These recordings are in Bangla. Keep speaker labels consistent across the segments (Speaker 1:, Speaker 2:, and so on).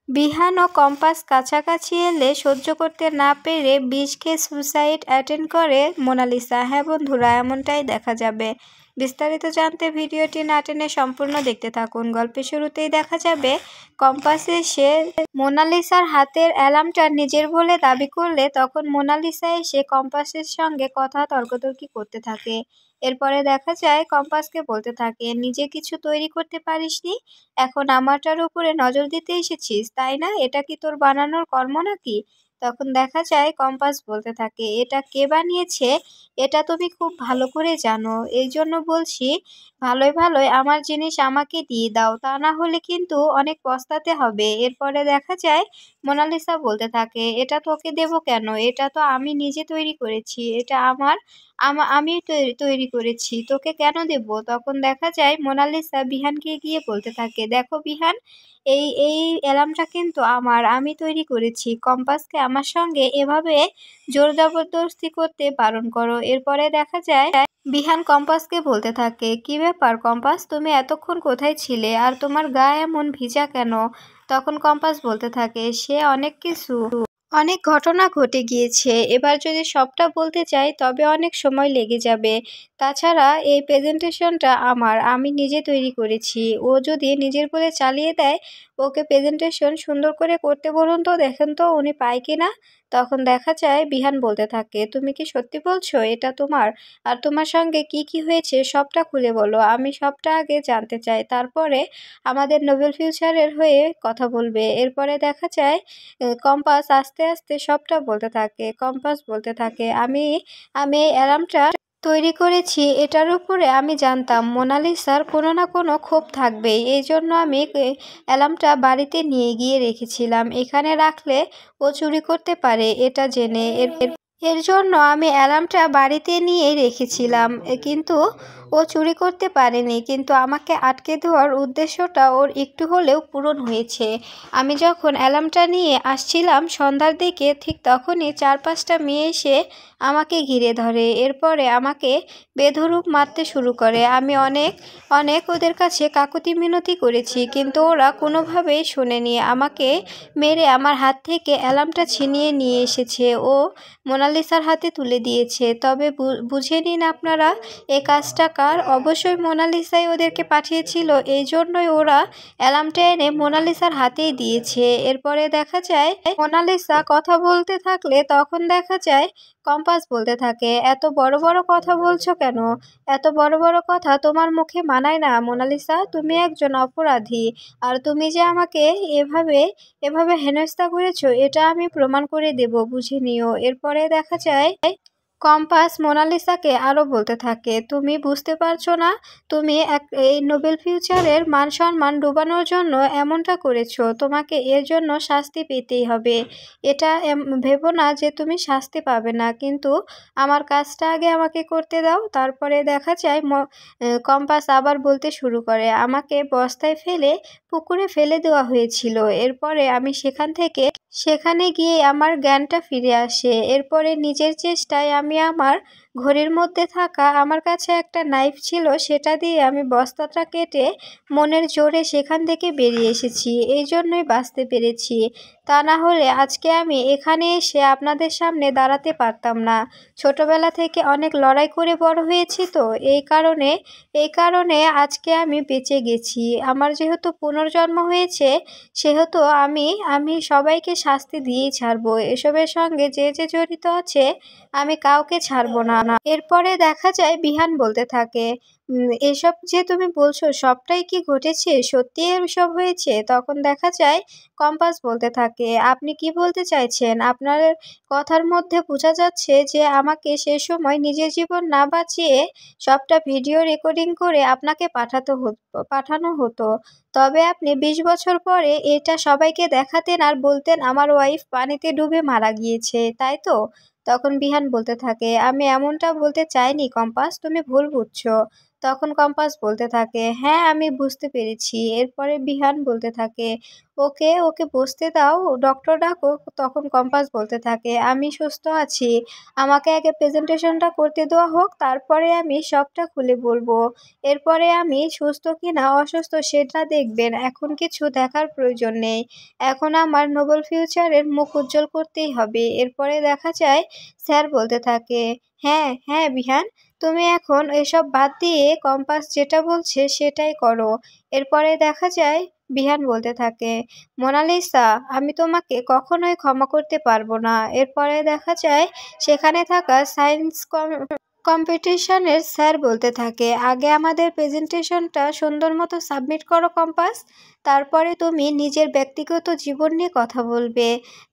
Speaker 1: বিহান ও কম্পাস কাছাকাছি এলে সহ্য করতে না পেরে বিষ খেয়ে সুসাইড অ্যাটেম্প্ট করে মোনালিসা। হ্যাঁ বন্ধুরা, এমনটাই দেখা যাবে। বিস্তারিত জানতে ভিডিওটি না টেনে সম্পূর্ণ দেখতে থাকুন। গল্পের শুরুতেই দেখা যাবে কম্পাসে সে মোনালিসার হাতের অ্যালার্মটা নিজের বলে দাবি করলে তখন মোনালিসা এসে কম্পাসের সঙ্গে কথা তর্কতর্কি করতে থাকে। এরপরে দেখা যায় কম্পাসকে বলতে থাকে, নিজে কিছু তৈরি করতে পারিসনি, এখন আমারটার উপরে নজর দিতে এসেছিস, তাই না? এটা কি তোর বানানোর কর্ম নাকি? তখন দেখা যায় কম্পাস বলতে থাকে, এটা কে বানিয়েছে এটা তুমি খুব ভালো করে জানো, এই জন্য বলছি ভালোই ভালোই আমার জিনিস আমাকে দিয়ে দাও, তা না হলে কিন্তু অনেক পস্তাতে হবে। এরপরে দেখা যায় মোনালিসা বলতে থাকে, এটা তোকে দেবো কেন, এটা তো আমি নিজে তৈরি করেছি, এটা আমি তৈরি করেছি, তোকে কেন দেব? তখন দেখা যায় মোনালিসা বিহানকে গিয়ে বলতে থাকে, দেখো বিহান, এই এই অ্যালার্মটা কিন্তু আমি তৈরি করেছি, কম্পাসকে আমার সঙ্গে এভাবে জোর জবরদস্তি করতে বারণ করো। এরপরে দেখা যায় বিহান কম্পাসকে বলতে থাকে, কি ব্যাপার কম্পাস, তুমি এতক্ষণ কোথায় ছিলে আর তোমার গায়ে এমন ভিজা কেন? তখন কম্পাস বলতে থাকে, সে অনেক ঘটনা ঘটে গিয়েছে, এবার যদি সবটা বলতে চাই তবে অনেক সময় লেগে যাবে। তাছাড়া এই প্রেজেন্টেশনটা আমি নিজে তৈরি করেছি, ও যদি নিজের বলে চালিয়ে দেয়, ওকে প্রেজেন্টেশন সুন্দর করে করতে বলুন তো, দেখেন তো উনি পায় কিনা। তখন দেখা যায় বিহান বলতে থাকে, তুমি কি সত্যি বলছো এটা তোমার? আর তোমার সঙ্গে কি কি হয়েছে সবটা খুলে বলো, আমি সবটা আগে জানতে চাই, তারপরে আমাদের নোবেল ফিউচারের হয়ে কথা বলবে। এরপরে দেখা যায় কম্পাস আস্তে আস্তে সবটা বলতে থাকে। কম্পাস বলতে থাকে, আমি আমি এই অ্যালার্মটা তৈরি করেছি, এটার উপরে আমি জানতাম মোনালিসার কোনো না কোনো ক্ষোভ থাকবেই, এই জন্য আমি অ্যালার্মটা বাড়িতে নিয়ে গিয়ে রেখেছিলাম, এখানে রাখলে ও চুরি করতে পারে এটা জেনে। এর জন্য আমি অ্যালার্মটা বাড়িতে নিয়ে রেখেছিলাম, কিন্তু ও চুরি করতে পারেনি, কিন্তু আমাকে আটকে দেওয়ার উদ্দেশ্যটা ওর একটু হলেও পূরণ হয়েছে। আমি যখন অ্যালার্মটা নিয়ে আসছিলাম সন্ধ্যার দিকে, ঠিক তখনই 4-5টা মেয়ে এসে আমাকে ঘিরে ধরে, এরপরে আমাকে বেধড়ক মারতে শুরু করে। আমি অনেক অনেক ওদের কাছে কাকুতি মিনতি করেছি, কিন্তু ওরা কোনোভাবেই শোনেনি, আমাকে মেরে আমার হাত থেকে অ্যালার্মটা ছিনিয়ে নিয়ে এসেছে ও মোনালিসার হাতে তুলে দিয়েছে। তবে বুঝে নিন আপনারা এই কাজটা কার, অবশ্যই মোনালিসাই ওদেরকে পাঠিয়েছিল, এই জন্যই ওরা অ্যালার্মটা এনে মোনালিসার হাতেই দিয়েছে। এরপরে দেখা যায় মোনালিসা কথা বলতে থাকলে তখন দেখা যায় কম্পাস বলতে থাকে, এত বড় বড় কথা বলছো কেন? এত বড় বড় কথা তোমার মুখে মানায় না মোনালিসা, তুমি একজন অপরাধী, আর তুমি যে আমাকে এভাবে এভাবে হেনস্থা করেছো এটা আমি প্রমাণ করে দেব, বুঝে নিও। এরপরে দেখা যায় কম্পাস মোনালিসাকে আরও বলতে থাকে, তুমি বুঝতে পারছো না, তুমি এই নোবেল ফিউচারের মান সম্মান ডুবানোর জন্য এমনটা করেছো, তোমাকে এর জন্য শাস্তি পেতেই হবে। এটা ভেবো না যে তুমি শাস্তি পাবে না, কিন্তু আমার কাজটা আগে আমাকে করতে দাও। তারপরে দেখা যায় কম্পাস আবার বলতে শুরু করে, আমাকে বস্তায় ফেলে পুকুরে ফেলে দেওয়া হয়েছিল, এরপরে আমি সেখানে গিয়ে আমার জ্ঞানটা ফিরে আসে। এরপরে নিজের চেষ্টায় আমি আমার ঘড়ির মধ্যে থাকা আমার কাছে একটা নাইফ ছিল, সেটা দিয়ে আমি বস্তাটা কেটে মনের জোরে সেখান থেকে বেরিয়ে এসেছি, এই জন্যই বাঁচতে পেরেছি, তা না হলে আজকে আমি এখানে এসে আপনাদের সামনে দাঁড়াতে পারতাম না। ছোটবেলা থেকে অনেক লড়াই করে বড় হয়েছি তো, এই কারণে আজকে আমি বেঁচে গেছি। আমার যেহেতু পুনর্জন্ম হয়েছে, সেহেতু আমি সবাইকে শাস্তি দিয়েই ছাড়বো, এসবের সঙ্গে যে যে জড়িত আছে আমি কাউকে ছাড়বো না। এরপরে দেখা যায় বিহান বলতে থাকে, এসব যে তুমি বলছো সবটাই কি ঘটেছে, সত্যি এসব হয়েছে? তখন দেখা যায় কম্পাস বলতে থাকে, আপনি কি বলতে চাইছেন? আপনার কথার মধ্যে বোঝা যাচ্ছে যে আমাকে সে সময় নিজের জীবন না বাঁচিয়ে সবটা ভিডিও রেকর্ডিং করে আপনাকে পাঠানো হতো, তবে আপনি 20 বছর পরে এটা সবাইকে দেখাতেন আর বলতেন আমার ওয়াইফ পানিতে ডুবে মারা গিয়েছে, তাই তো? তখন বিহান বলতে থাকে, আমি এমনটা বলতে চাইনি কম্পাস, তুমি ভুল বুঝছো। তখন কম্পাস বলতে থাকে, হ্যাঁ আমি বুঝতে পেরেছি। এরপরে বিহান বলতে থাকে, ওকে ওকে বসতে দাও, ডক্টর ডাকো। তখন কম্পাস বলতে থাকে, আমি সুস্থ আছি, আমাকে আগে প্রেজেন্টেশনটা করতে দেওয়া হোক, তারপরে আমি সবটা খুলে বলবো। এরপরে আমি সুস্থ কি না অসুস্থ সেটা দেখবেন, এখন কিছু দেখার প্রয়োজন নেই। এখন আমার নোবেল ফিউচারের মুখ উজ্জ্বল করতেই হবে। এরপরে দেখা যায় স্যার বলতে থাকে, হ্যাঁ হ্যাঁ বিহান, তুমি এখন এসব বাদ দিয়ে কম্পাস যেটা বলছে সেটাই করো। এরপরে দেখা যায় বিহান বলতে থাকে, মোনালিসা, আমি তোমাকে কখনোই ক্ষমা করতে পারবো না। এরপরে দেখা যায় সেখানে থাকা সায়েন্স কম্পিটিশনের স্যার বলতে থাকে, আগে আমাদের প্রেজেন্টেশনটা সুন্দর মতো সাবমিট করো কম্পাস, তারপরে তুমি নিজের ব্যক্তিগত জীবন নিয়ে কথা বলবে।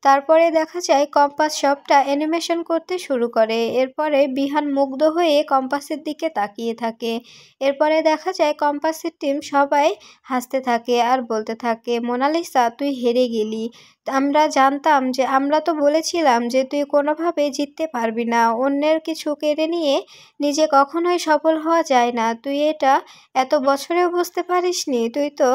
Speaker 1: তারপরে দেখা যায় কম্পাস সবটা অ্যানিমেশন করতে শুরু করে। এরপরে বিহান মুগ্ধ হয়ে কম্পাসের দিকে তাকিয়ে থাকে। এরপরে দেখা যায় কম্পাসের টিম সবাই হাসতে থাকে আর বলতে থাকে, মোনালিসা তুই হেরে গেলি, আমরা জানতাম যে, আমরা তো বলেছিলাম যে তুই কোনোভাবে জিততে পারবি না। অন্যের কিছু কেড়ে নিয়ে নিজে কখনোই সফল হওয়া যায় না, তুই এটা এত বছরেও বুঝতে পারিসনি? তুই তো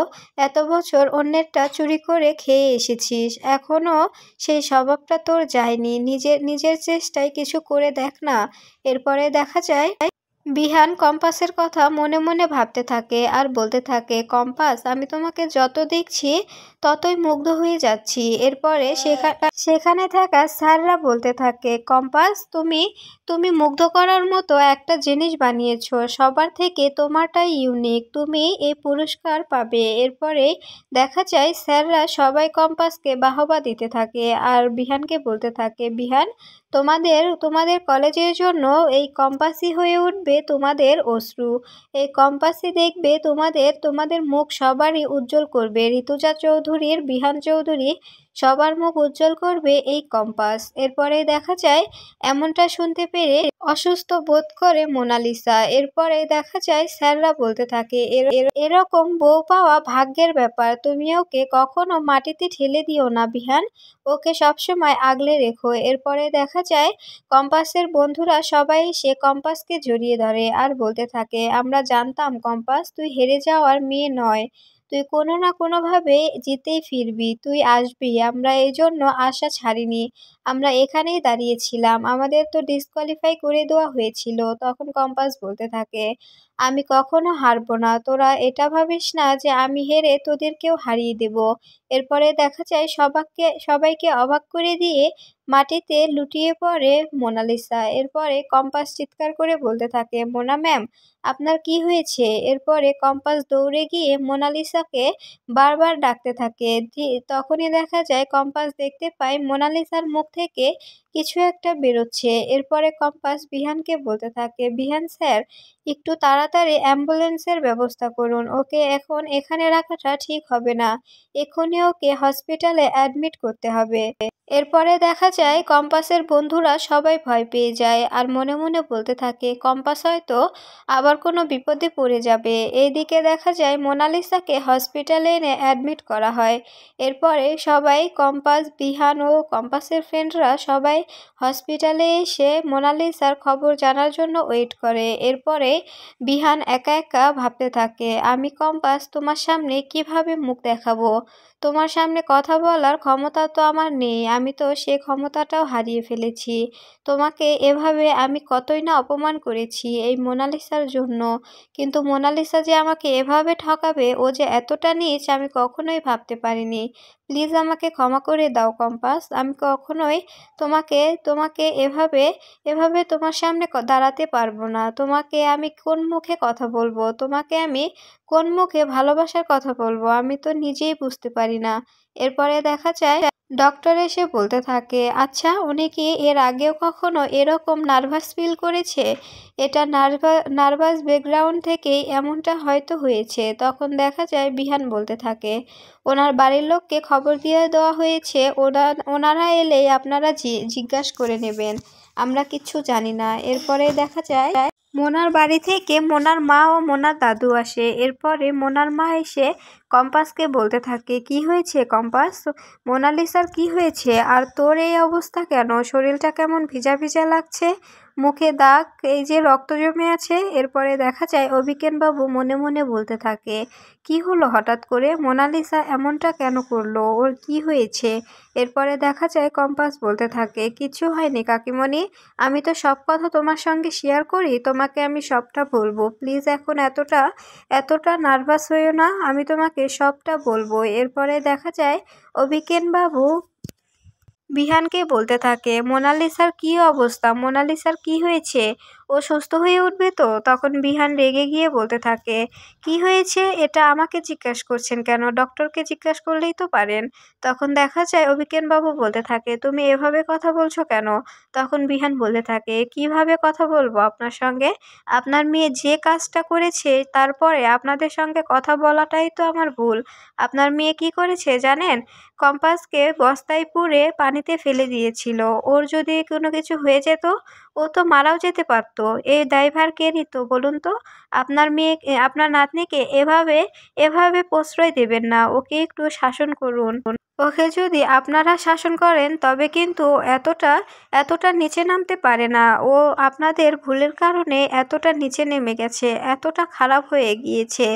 Speaker 1: এত বছর অন্যেরটা চুরি করে খেয়ে এসেছিস, এখনো সেই স্বভাবটা তোর যায়নি। নিজের নিজের চেষ্টায় কিছু করে দেখ না। এরপরে দেখা যায় বিহান কম্পাসের কথা মনে মনে ভাবতে থাকে আর বলতে থাকে, কম্পাস, আমি তোমাকে যত দেখছি ততই মুগ্ধ হয়ে যাচ্ছি। এরপরে সেখানে থাকা স্যাররা বলতে থাকে, কম্পাস, তুমি তুমি মুগ্ধ করার মতো একটা জিনিস বানিয়েছো, সবার থেকে তোমারটাই ইউনিক, তুমি এই পুরস্কার পাবে। এরপরে দেখা যায় স্যাররা সবাই কম্পাসকে বাহবা দিতে থাকে আর বিহানকে বলতে থাকে, বিহান, তোমাদের তোমাদের কলেজের জন্য এই কম্পাসই হয়ে উঠবে তোমাদের অশ্রু। এই কম্পাসই দেখবে তোমাদের তোমাদের মুখ সবারই উজ্জ্বল করবে। ঋতুজা চৌধুরীর, বিহান চৌধুরী, সবার মুখ উজ্জ্বল করবে এই কম্পাস। এরপরে দেখা যায় এমনটা শুনতে পেরে অসুস্থ বোধ করে মোনালিসা। এরপরে দেখা যায় স্যাররা বলতে থাকে, এরকম বউ পাওয়া ভাগ্যের ব্যাপার, তুমি ওকে কখনো মাটিতে ঠেলে দিও না বিহান, ওকে সবসময় আগলে রেখো। এরপরে দেখা যায় কম্পাসের বন্ধুরা সবাই এসে কম্পাসকে জড়িয়ে ধরে আর বলতে থাকে, আমরা জানতাম কম্পাস, তুই হেরে যাওয়ার মেয়ে নয়, তুই কোনো না কোনোভাবে জিতেই ফিরবি, তুই আসবি, আমরা এই জন্য আশা ছাড়িনি, আমরা এখানেই দাঁড়িয়েছিলাম, আমাদের তো ডিসকোয়ালিফাই করে দেওয়া হয়েছিল। তখন কম্পাস বলতে থাকে, আমি কখনো হারবো না, তোরা এটা ভাবিস না যে আমি হেরে তোদেরকেও হারিয়ে দেব। এরপরে দেখা যায় সবাইকে অবাক করে দিয়ে মাটিতে লুটিয়ে পড়ে মোনালিসা। এরপরে কম্পাস চিৎকার করে বলতে থাকে, মোনা ম্যাম, আপনার কি হয়েছে? এরপরে কম্পাস দৌড়ে গিয়ে মোনালিসাকে বারবার ডাকতে থাকে। তখনই দেখা যায় কম্পাস দেখতে পায় মোনালিসার মুখ থেকে কিছু একটা বেরোচ্ছে। এরপরে কম্পাস বিহানকে বলতে থাকে, বিহান স্যার, একটু তাড়াতাড়ি অ্যাম্বুলেন্সের ব্যবস্থা করুন, ওকে এখন এখানে রাখাটা ঠিক হবে না, এক্ষুনি ওকে হসপিটালে অ্যাডমিট করতে হবে। এরপরে দেখা যায় কম্পাসের বন্ধুরা সবাই ভয় পেয়ে যায় আর মনে মনে বলতে থাকে, কম্পাস হয়তো আবার কোনো বিপদে পড়ে যাবে। এইদিকে দেখা যায় মোনালিসাকে হসপিটালে এনে অ্যাডমিট করা হয়। এরপরে সবাই কম্পাস, বিহান ও কম্পাসের ফ্রেন্ডরা সবাই হসপিটালে এসে মোনালিসার খবর জানার জন্য ওয়েট করে। এরপরে বিহান একা একা ভাবতে থাকে, আমি কম্পাস তোমার সামনে কিভাবে মুখ দেখাবো, তোমার সামনে কথা বলার ক্ষমতা তো আমার নেই, আমি তো সে ক্ষমতাটাও হারিয়ে ফেলেছি। তোমাকে এভাবে আমি কতই না অপমান করেছি এই মোনালিসার জন্য, কিন্তু মোনালিসা যে আমাকে এভাবে ঠকাবে, ও যে এতটা নীচ, আমি কখনোই ভাবতে পারিনি। প্লিজ আমাকে ক্ষমা করে দাও কম্পাস, আমি কখনোই তোমাকে তোমাকে এভাবে এভাবে তোমার সামনে দাঁড়াতে পারবো না। তোমাকে আমি কোন মুখে কথা বলবো, তোমাকে আমি কোন মুখে ভালোবাসার কথা বলবো, আমি তো নিজেই বুঝতে পারি না। এরপরে দেখা যায় ডক্টর এসে বলতে থাকে, আচ্ছা, উনি কি এর আগেও কখনো এরকম নার্ভাস ফিল করেছে? এটা নার্ভাস ব্যাকগ্রাউন্ড থেকেই এমনটা হয়তো হয়েছে। তখন দেখা যায় বিহান বলতে থাকে, ওনার বাড়ির লোককে খবর দিয়ে দেওয়া হয়েছে, ওনারা এলেই আপনারা জিজ্ঞাসা করে নেবেন, আমরা কিচ্ছু জানি না। এরপরে দেখা যায় মোনার বাড়ি থেকে মোনার মা ও মোনার দাদু আসে। এরপরে মোনার মা এসে কম্পাসকে বলতে থাকে, কি হয়েছে কম্পাস, মোনালিসার কি হয়েছে, আর তোর এই অবস্থা কেন, শরীরটা কেমন ভিজা ভিজা লাগছে? মুখে দাগ, এই যে রক্ত জমে আছে। এরপরে দেখা যায় অভিজ্ঞানবাবু মনে মনে বলতে থাকে, কি হলো হঠাৎ করে, মোনালিসা এমনটা কেন করলো, ওর কি হয়েছে? এরপরে দেখা যায় কম্পাস বলতে থাকে, কিছু হয়নি কাকিমণি, আমি তো সব কথা তোমার সঙ্গে শেয়ার করি, তোমাকে আমি সবটা বলবো, প্লিজ এখন এতটা নার্ভাস হইও না, আমি তোমাকে সবটা বলবো। এরপরে দেখা যায় অভিজ্ঞানবাবু বিহানকে বলতে থাকে, মোনালিসার কি অবস্থা, মোনালিসার কি হয়েছে, ও সুস্থ হয়ে উঠবে তো? তখন বিহান রেগে গিয়ে বলতে থাকে, কি হয়েছে এটা আমাকে জিজ্ঞাসা করছেন কেন, ডক্টরকে জিজ্ঞাসা করলেই তো পারেন। তখন দেখা যায় অভিজ্ঞানবাবু বলতে থাকে, তুমি এভাবে কথা বলছো কেন? তখন বিহান বলতে থাকে, কিভাবে কথা বলবো আপনার সঙ্গে, আপনার মেয়ে যে কাজটা করেছে তারপরে আপনাদের সঙ্গে কথা বলাটাই তো আমার ভুল। আপনার মেয়ে কি করেছে জানেন? কম্পাসকে বস্তায় পুরে পানিতে ফেলে দিয়েছিল। ওর যদি কোনো কিছু হয়ে যেত, ও তো মারাও যেতে পারত। এই দায়ভার কে নিত বলুন তো? আপনার আপনার নাতনিকে এভাবে প্রশ্রয় দেবেন না। ওকে একটু শাসন করুন। ওকে যদি আপনারা শাসন করেন তবে কিন্তু এতটা নিচে নামতে পারে না। ও আপনাদের ভুলের কারণে এতটা নিচে নেমে গেছে, এতটা খারাপ হয়ে গিয়েছে।